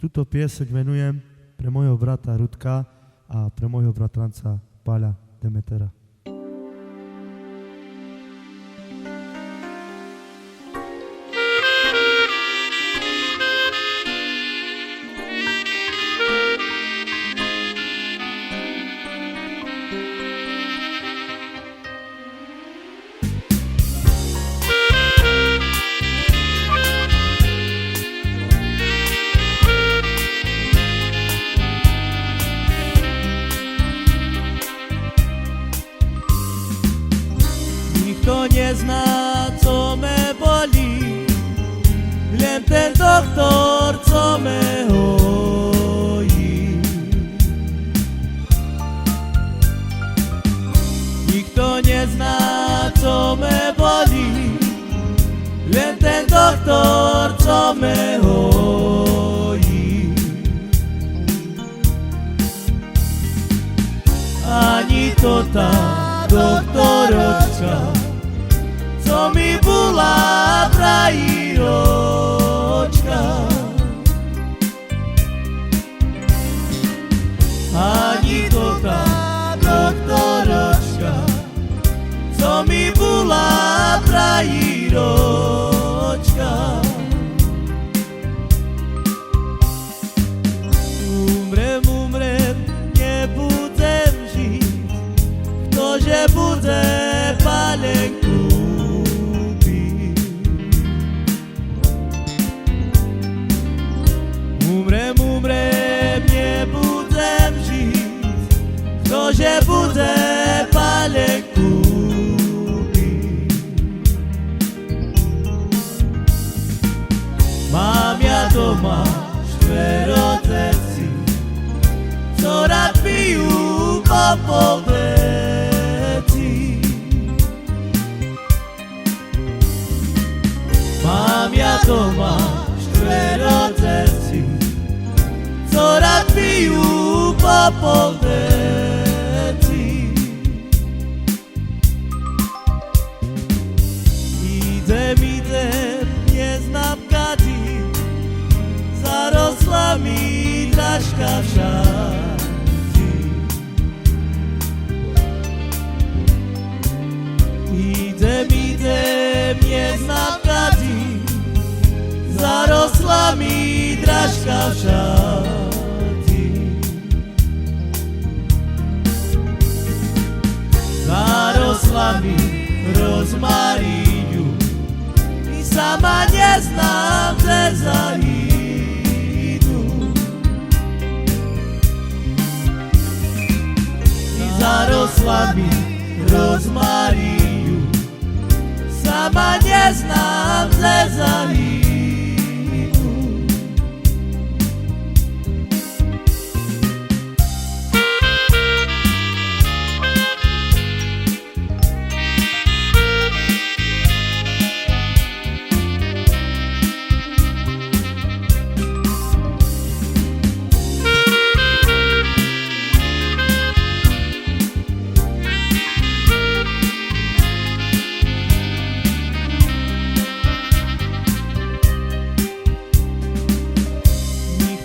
Tuto piesek venujem pre mojho brata Rudka a pre mojho bratranca Páľa Demetera. Kto nie zna, co me boli, len ten doktor, co me hoi. Nikto nie zna, co me boli, len ten doktor, co me hoi. Ani to ta doktoročka, co mi bola prajíročka, ani to tá doktoročka, co mi bola prajíročka. Umrem, nebudem žiť, ktože bude palenku. Umrem, nebudem žiť, ktože bude palenku. Mám ja doma 4 deti, co rád pijú po poldeti. Mám ja doma 4 deti, co rád pijú po poldeti. Idem, neznám kady, zarosla mi dražka v šati. Idem, neznám kady, zarosla mi dražka v šati. Zarosla mi rozmaríňu i sama neznám, kde zajdu. Zarosla mi rozmaríňu, sama neznám, kde zajdu.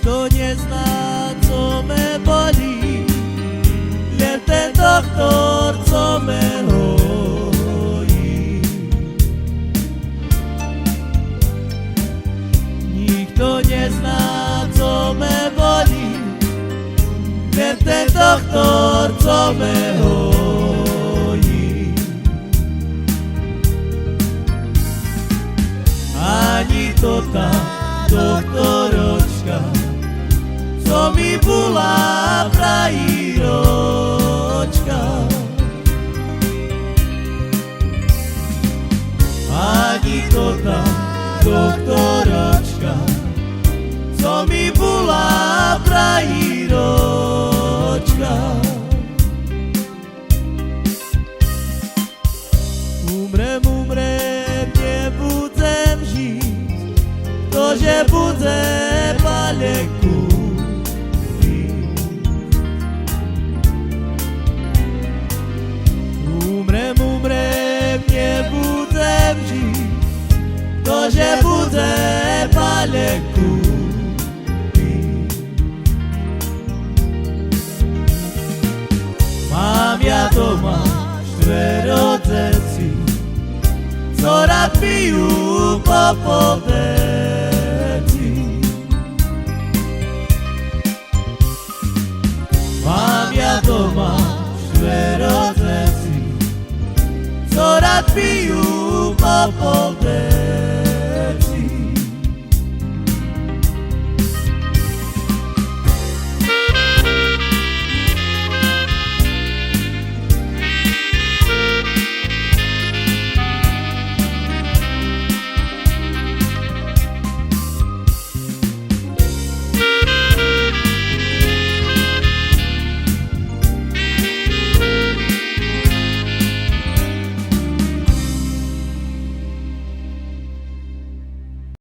Kto nezná, co me bolí, len ten doktor, co me hojí. Nikto nezná, co me bolí, len ten doktor, co me hojí. Ani to tá doktoročka, co mi bola prajíročka, ani to tá doktoročka, co mi bola prajíročka. Umrem, nebudem žiť, ktože bude palenku. Umrem, nebudem žiť, ktože bude palenku. fiu popowe